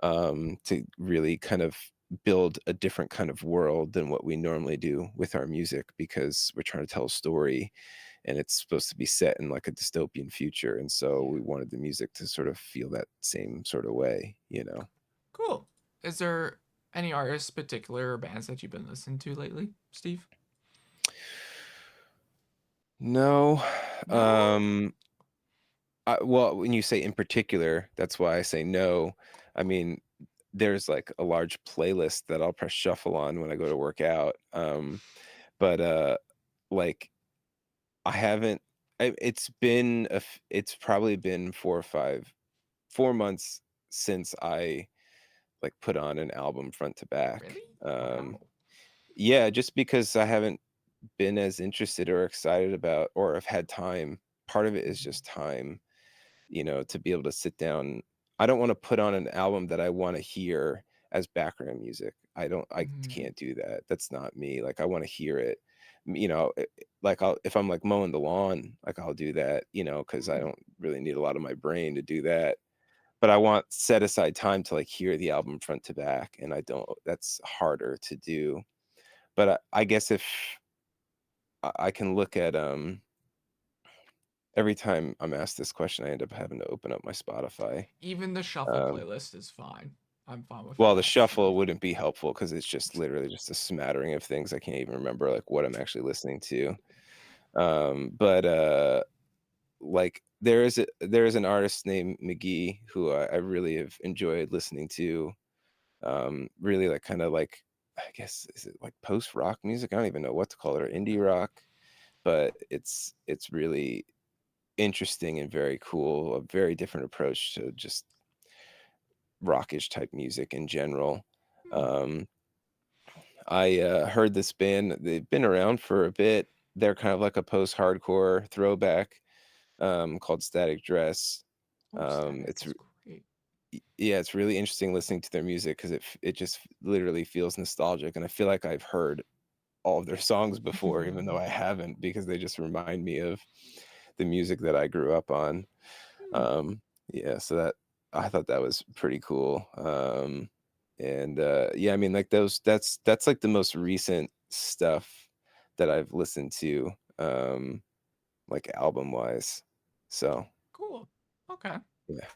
S2: to really kind of build a different kind of world than what we normally do with our music, because we're trying to tell a story and it's supposed to be set in like a dystopian future, and so
S1: Yeah,
S2: we wanted the music to sort of feel that same sort of way.
S1: cool. Is there any artists, particular or bands that you've been listening to lately, Steve?
S2: No.
S1: No.
S2: Well, when you say in particular, that's why I say no. I mean, there's like a large playlist that I'll press shuffle on when I go to work out. But like I haven't. It's probably been 4 months since I like put on an album front to back.
S1: Really? Wow.
S2: Yeah, just because I haven't. been as interested or excited about or have had time. Part of it is
S1: Mhm.
S2: just time, to be able to sit down. I don't wanna put on an album that I wanna hear as background music. I
S1: Mhm.
S2: can't do that. That's not me. Like, I wanna hear it. Like, if I'm, like, mowing the lawn, like, I'll do that, because I
S1: Mm.
S2: don't really need a lot of my brain to do that. But I want set aside time to, like, hear the album front to back, and I don't that's harder to do. But I guess if I can look at, every time I'm asked this question, I end up having to open up my Spotify.
S1: Even the shuffle
S2: Um,
S1: playlist is fine. I'm fine with
S2: well, the
S1: that,
S2: shuffle
S1: Steve.
S2: wouldn't be helpful because it's just literally just a smattering of things. I can't even remember, like, what I'm actually listening to. But, like, there is an artist named McGee who I really have enjoyed listening to. Really, like, kinda like, I guess, is it, like, post-rock music? I don't even know what to call it, or indie rock, but it's really interesting and very cool, a very different approach to just rockish type music in general.
S1: Hmm.
S2: Um, I, heard this band, they've been around for a bit. They're kind of like a post-hardcore throwback, called Static Dress.
S1: Oh, Static
S2: It's
S1: is great.
S2: Yeah, it's really interesting listening to their music because it just literally feels nostalgic, and I feel like I've heard all of their songs before, even though I haven't, because they just remind me of the music that I grew up on.
S1: Hmm.
S2: Um, yeah, so that I thought that was pretty cool. And yeah, I mean, like that's like the most recent stuff that I've listened to, like album wise. So
S1: Cool. Okay.
S2: yeah,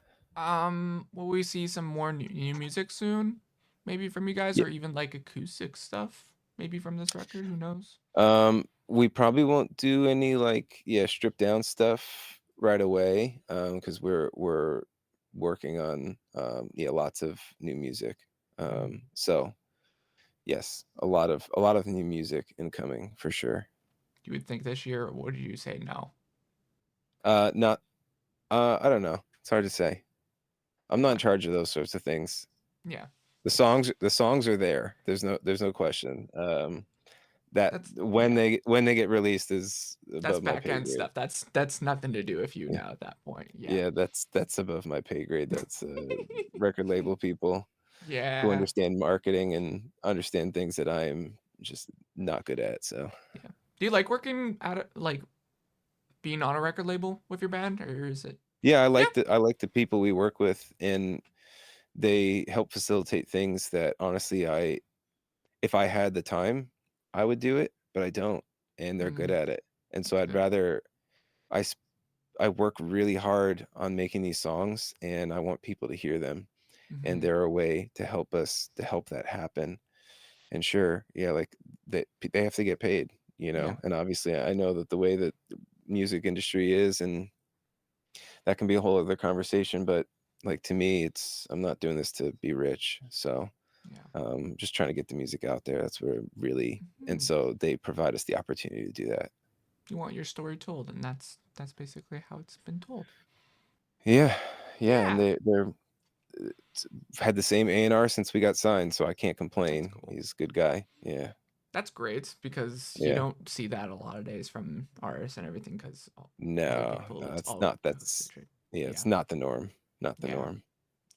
S1: Will we see some more new music soon? Maybe from you guys,
S2: yeah.
S1: or even like acoustic stuff? Maybe from this record. Who knows?
S2: We probably won't do any like stripped down stuff right away, because we're working on lots of new music.
S1: Mm.
S2: So yes, a lot of new music incoming for sure.
S1: You would think this year, or would you say no?
S2: Not I don't know. It's hard to say. I'm not in
S1: Okay.
S2: charge of those sorts of things.
S1: Yeah.
S2: The songs are there. There's no question. That
S1: That's yeah.
S2: when they get released is
S1: That's
S2: above my
S1: back
S2: pay
S1: end
S2: grade.
S1: stuff. That's nothing to do with you
S2: Yeah.
S1: now at that point. Yeah.
S2: Yeah, that's above my pay grade. That's, record label people who
S1: Yeah.
S2: understand marketing and understand things that I am just not good at, so
S1: Yeah. Do you like working at like being on a record label with your band, or is it?
S2: yeah,
S1: Yeah.
S2: I like the people we work with, and they help facilitate things that honestly if I had the time, I would do it, but I don't, and they're good
S1: Mm,
S2: at it, and so
S1: that's
S2: I'd
S1: good.
S2: rather I s I work really hard on making these songs, and I want people to hear them, and
S1: Hmm.
S2: they're a way to help that happen. And sure, yeah, like they have to get paid,
S1: Yeah.
S2: and obviously I know that the way that the music industry is, and that can be a whole other conversation, but like to me, it's I'm not doing this to be rich. So
S1: Yeah.
S2: just trying to get the music out there. That's where really and
S1: Hmm.
S2: so they provide us the opportunity to do that.
S1: You want your story told, and that's basically how it's been told.
S2: Yeah. Yeah. And
S1: Yeah.
S2: they're had the same A&R since we got signed, so I can't
S1: That's
S2: complain.
S1: cool.
S2: He's a good guy. Yeah.
S1: That's great because you
S2: Yeah.
S1: don't see that a lot of days from artists and everything because other
S2: No,
S1: people,
S2: no,
S1: it's
S2: it's
S1: all
S2: not that's
S1: acoustic.
S2: yeah,
S1: Yeah.
S2: it's not the norm. Not the
S1: Yeah.
S2: norm.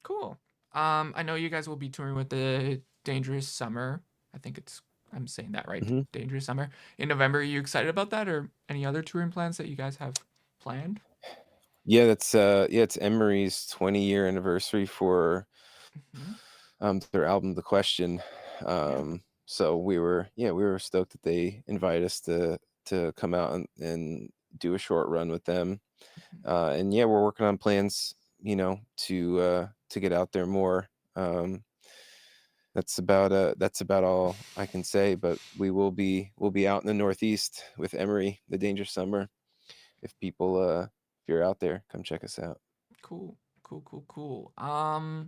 S1: Cool. I know you guys will be touring with the Dangerous Summer. I think it's I'm saying that right.
S2: Mhm.
S1: Dangerous Summer in November. Are you excited about that, or any other touring plans that you guys have planned?
S2: Yeah, it's Emery's 20-year anniversary for,
S1: Hmm.
S2: their album, The Question.
S1: Yeah.
S2: So we were stoked that they invited us to come out and do a short run with them.
S1: Mhm.
S2: And yeah, we're working on plans, to get out there more. Um, that's about all I can say, but we'll be out in the Northeast with Emery, The Dangerous Summer. If you're out there, come check us out.
S1: Cool. Cool. Cool. Cool. How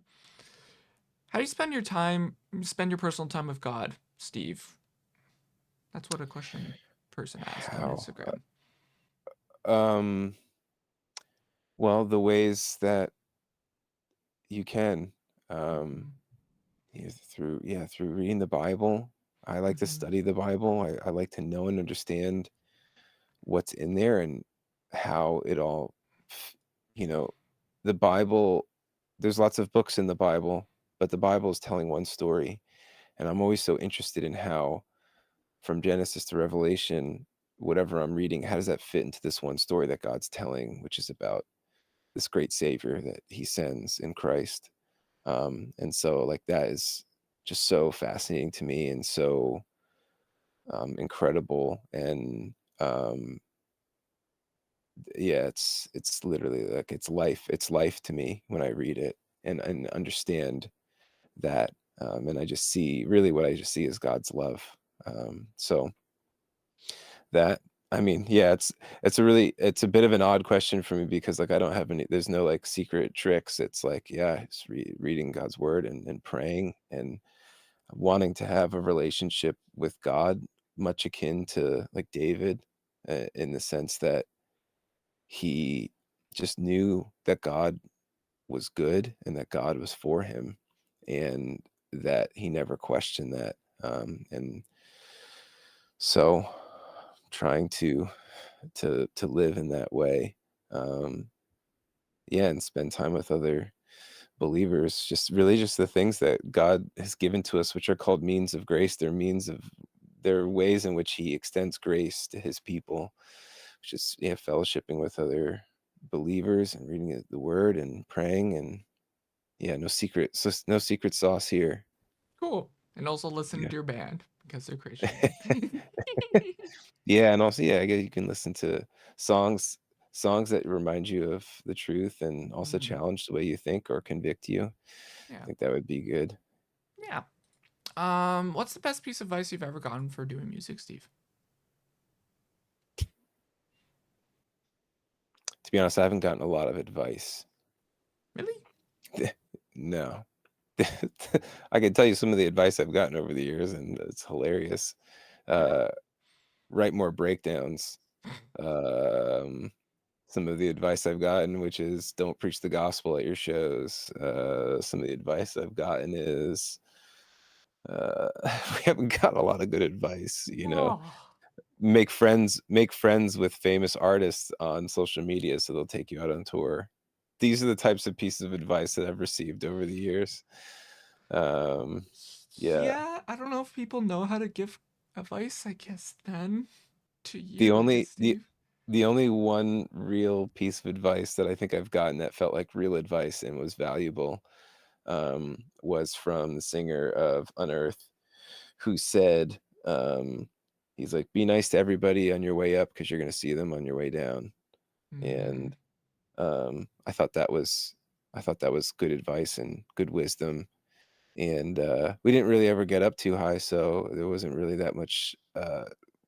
S1: do you spend your time? Spend your personal time with God, Steve? That's what a question person asked on
S2: How?
S1: Instagram.
S2: Um, well, the ways that you can, um,
S1: Hmm.
S2: through reading the Bible, I like to
S1: Mhm.
S2: study the Bible. I like to know and understand what's in there and how it all, f- you know, the Bible, there's lots of books in the Bible, but the Bible is telling one story. And I'm always so interested in how, from Genesis to Revelation, whatever I'm reading, how does that fit into this one story that God's telling, which is about this great Savior that He sends in Christ. And so, like, that is just so fascinating to me and so incredible. And yeah, it's literally like it's life to me when I read it and understand that. And I just see really what I just see is God's love. So that I mean, yeah, it's a bit of an odd question for me because like I don't have any there's no like secret tricks. It's like, yeah, it's reading God's word and praying and wanting to have a relationship with God, much akin to like David, in the sense that he just knew that God was good and that God was for him and that he never questioned that. And so trying to live in that way. Um, yeah, and spend time with other believers, just really just the things that God has given to us, which are called means of grace. They're ways in which He extends grace to His people, which is yeah, fellowshipping with other believers and reading the Word and praying and yeah, no secret sauce here.
S1: Cool. And also listen
S2: Yeah.
S1: to your band because they're Christian.
S2: Yeah, and also, yeah, I guess you can listen to songs songs that remind you of the truth and also
S1: Mhm.
S2: challenge the way you think or convict you. I
S1: Yeah.
S2: think that would be good.
S1: Yeah. What's the best piece of advice you've ever gotten for doing music, Steve?
S2: To be honest, I haven't gotten a lot of advice.
S1: Really?
S2: No. I can tell you some of the advice I've gotten over the years, and it's hilarious.
S1: Okay.
S2: Uh, write more breakdowns. Um, some of the advice I've gotten, which is don't preach the gospel at your shows. Some of the advice I've gotten is we haven't got a lot of good advice, you know.
S1: Oh.
S2: Make friends with famous artists on social media so they'll take you out on tour. These are the types of pieces of advice that I've received over the years. Um, yeah.
S1: Yeah, I don't know if people know how to give advice, I guess, then to
S2: The
S1: you, I guess,
S2: only the
S1: Steve.
S2: the only one real piece of advice that I think I've gotten that felt like real advice and was valuable, was from the singer of Unearth, who said, he's like, "Be nice to everybody on your way up because you're gonna see them on your way down."
S1: Mm,
S2: And, I thought that was good advice and good wisdom, and, we didn't really ever get up too high, so there wasn't really that much,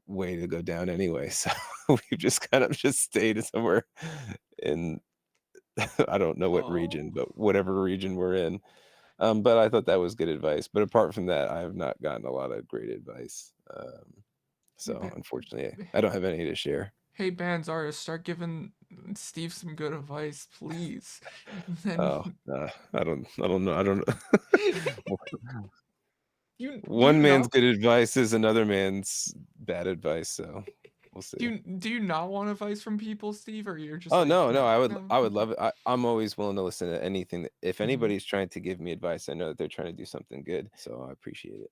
S2: way to go down anyway, so we've just kind of just stayed somewhere in I don't know what region,
S1: oh,
S2: but whatever region we're in. But I thought that was good advice, but apart from that, I have not gotten a lot of great advice,
S1: hey,
S2: so unfortunately,
S1: ba-
S2: I don't have any to share.
S1: hey, bands artists, start giving Steve some good advice, please. Then
S2: Oh, I don't know, I don't know.
S1: do you
S2: One man's
S1: not
S2: good advice is another man's bad advice, so we'll see.
S1: do you not want advice from people, Steve, or you're just
S2: Oh,
S1: like,
S2: no, no,
S1: no,
S2: I would
S1: no,
S2: I would
S1: okay.
S2: love it. I'm always willing to listen to anything that if
S1: Hmm.
S2: anybody's trying to give me advice, I know that they're trying to do something good, so I appreciate it.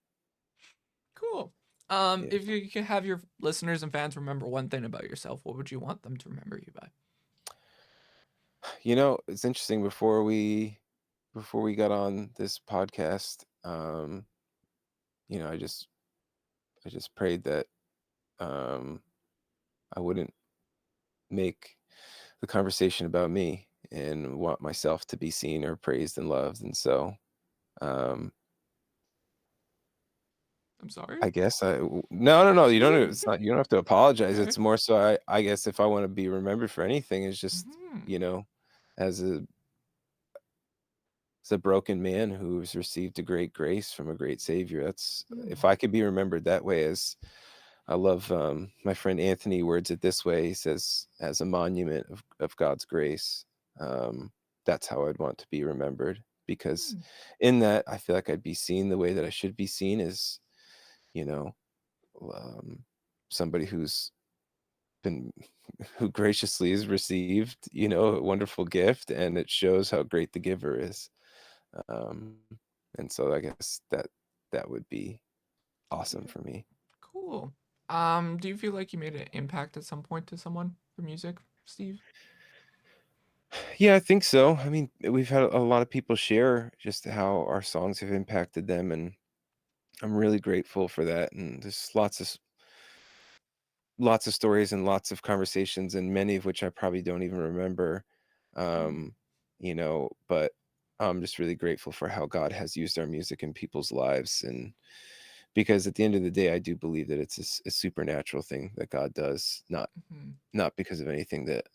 S1: Cool.
S2: Yeah.
S1: If you could have your listeners and fans remember one thing about yourself, what would you want them to remember you by?
S2: You know, it's interesting before we got on this podcast, I just prayed that, um, I wouldn't make the conversation about me and want myself to be seen or praised and loved, and so, um
S1: I'm sorry.
S2: I guess no, no, no, you don't it's not you don't have to apologize,
S1: Okay.
S2: it's more so I guess if I wanna be remembered for anything, it's just,
S1: Hmm.
S2: you know, as a broken man who's received a great grace from a great savior, that's if
S1: Hmm.
S2: I could be remembered that way as I love, my friend Anthony words it this way, he says, "As a monument of God's grace," um, that's how I'd want to be remembered, because
S1: Hmm.
S2: in that, I feel like I'd be seen the way that I should be seen you know, um, somebody who's been who graciously has received, a wonderful gift, and it shows how great the giver is. Um, and so I guess that would be awesome
S1: Yeah,
S2: for me.
S1: cool. Do you feel like you made an impact at some point to someone through music, Steve?
S2: Yeah, I think so. I mean, we've had a lot of people share just how our songs have impacted them, and I'm really grateful for that. And there's lots of stories and lots of conversations, and many of which I probably don't even remember.
S1: Mm,
S2: Um, but I'm just really grateful for how God has used our music in people's lives, and because at the end of the day, I do believe that it's a supernatural thing that God does,
S1: mhm.
S2: not because of anything that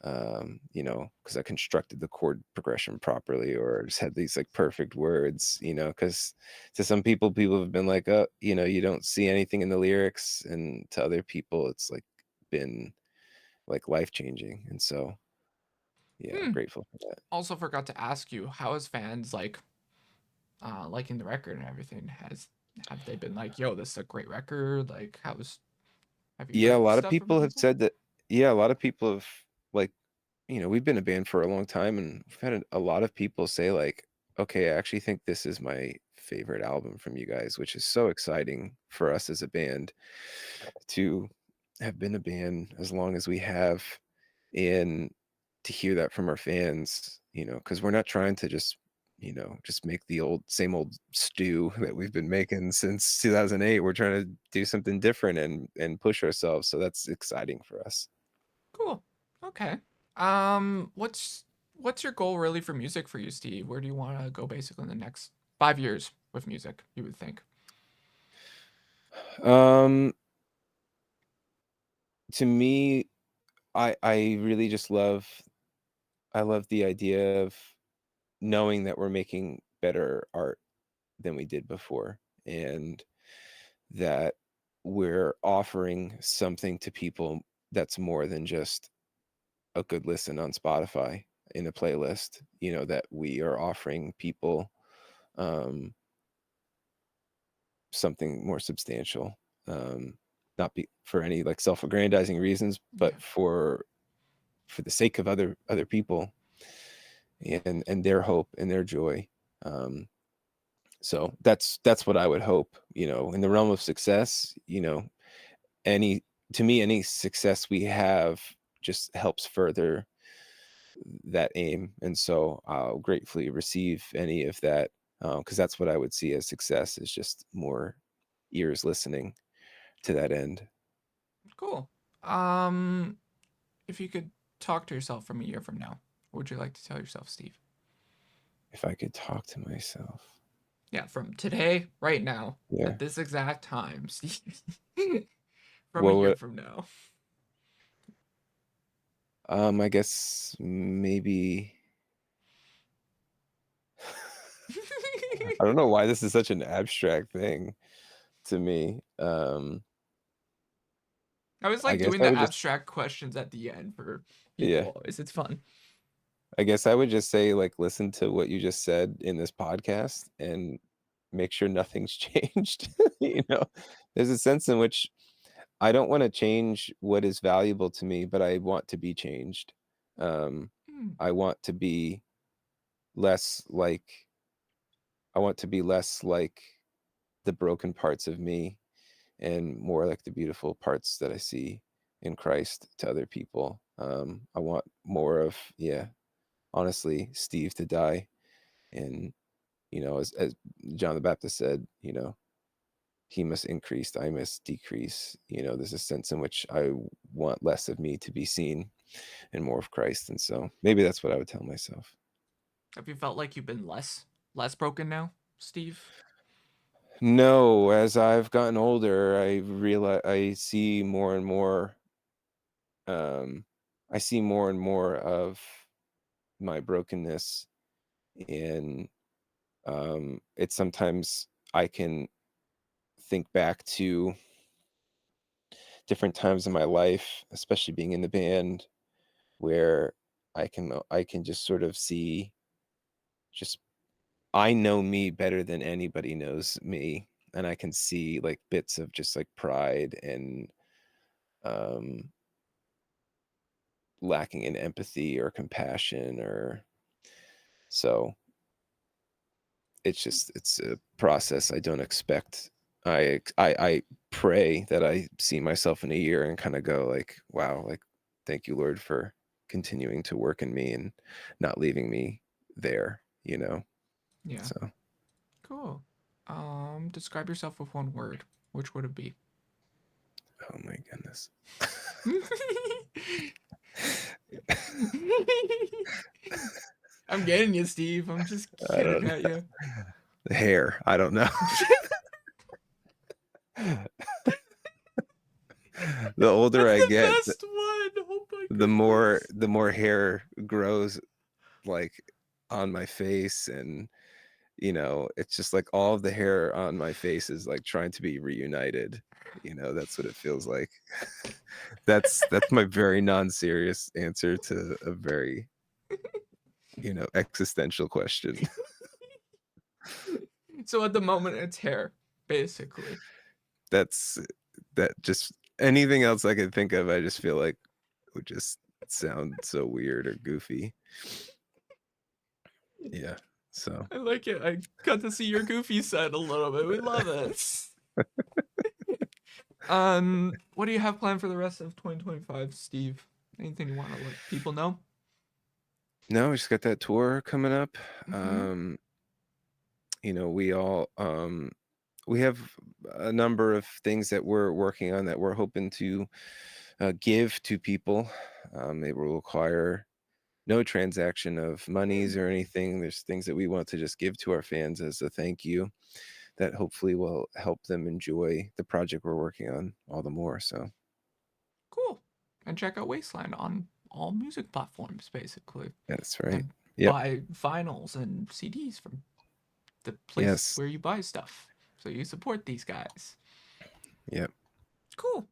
S2: because I constructed the chord progression properly or just had these like perfect words, because to some people, people have been like, oh, you don't see anything in the lyrics. And to other people, it's like been like life changing. And so, yeah, I'm
S1: Hmm.
S2: grateful for that.
S1: Also forgot to ask you, how is fans like liking the record and everything? Have they been like, yo, this is a great record? Like, have you
S2: Yeah, a
S1: heard
S2: lot of
S1: stuff from
S2: people have
S1: people?
S2: said that. Yeah, a lot of people have like, we've been a band for a long time and we've had a lot of people say like, okay, I actually think this is my favorite album from you guys, which is so exciting for us as a band to have been a band as long as we have and to hear that from our fans, because we're not trying to just make the same old stew that we've been making since 2008. We're trying to do something different and push ourselves. So that's exciting for us.
S1: Cool. Okay. What's your goal really for music for you, Steve? Where do you want to go basically in the next 5 years with music, you would think?
S2: Um, to me, I really just love the idea of knowing that we're making better art than we did before, and that we're offering something to people that's more than just a good listen on Spotify in a playlist, that we are offering people um, something more substantial. Not be for any like self-aggrandizing reasons,
S1: Yeah.
S2: but for the sake of other people and their hope and their joy. Um, so that's what I would hope, in the realm of success, any to me, any success we have just helps further that aim, and so I'll gratefully receive any of that, because that's what I would see as success is just more ears listening to that end.
S1: Cool. Um, if you could talk to yourself from a year from now, what would you like to tell yourself, Steve?
S2: If I could talk to myself.
S1: Yeah, from today, right now,
S2: Yeah.
S1: at this exact time, Steve. From a
S2: What
S1: year
S2: would
S1: from now.
S2: I guess maybe I don't know why this is such an abstract thing to me.
S1: I was
S2: I
S1: like
S2: guess
S1: doing
S2: I
S1: the
S2: would just
S1: abstract questions at the end for people
S2: yeah.
S1: always. It's fun.
S2: I guess I would just say, like, listen to what you just said in this podcast and make sure nothing's changed. You know, there's a sense in which I don't want to change what is valuable to me, but I want to be changed. Um,
S1: Hmm,
S2: I want to be less like, I want to be less like the broken parts of me and more like the beautiful parts that I see in Christ to other people. I want more of, yeah, honestly, Steve to die. And, as John the Baptist said, he must increase, I must decrease. There's a sense in which I want less of me to be seen and more of Christ. And so maybe that's what I would tell myself.
S1: have you felt like you've been less broken now, Steve?
S2: No, as I've gotten older, um, I see more and more of my brokenness. And it's sometimes I can think back to different times in my life, especially being in the band, where I can just sort of see just I know me better than anybody knows me. and I can see like bits of just like pride and um lacking in empathy or compassion or so it's a process I don't expect. I pray that I see myself in a year and kind of go like, wow, like thank you, Lord, for continuing to work in me and not leaving me there, you know.
S1: Yeah.
S2: So,
S1: Cool. Describe yourself with one word. Which would it be?
S2: oh my goodness.
S1: I'm getting you, Steve. I'm just
S2: I
S1: kidding
S2: don't
S1: at you.
S2: The hair, I don't know. The older
S1: That's
S2: I
S1: the
S2: get,
S1: best one. Oh my goodness.
S2: the more hair grows like on my face and it's just like all of the hair on my face is like trying to be reunited. That's what it feels like. That's my very non-serious answer to a very, existential question.
S1: So at the moment, it's hair, basically.
S2: That's that just anything else I could think of, I just feel like would just sound so weird or goofy. Yeah. So,
S1: I like it. I got to see your goofy side a little bit. We love it. What do you have planned for the rest of 2025, Steve? Anything you want to let people know?
S2: no, we just got that tour coming up.
S1: Mm-hmm.
S2: Um, we all we have a number of things that we're working on that we're hoping to give to people. It will require no transaction of
S1: Hmm.
S2: monies or anything. There's things that we want to just give to our fans as a thank you that hopefully will help them enjoy the project we're working on all the more. So
S1: Cool. And check out Wasteland on all music platforms, basically.
S2: that's right.
S1: And
S2: Yep.
S1: buy vinyls and CDs from the place
S2: Yes.
S1: where you buy stuff. So you support these guys.
S2: Yep.
S1: Cool.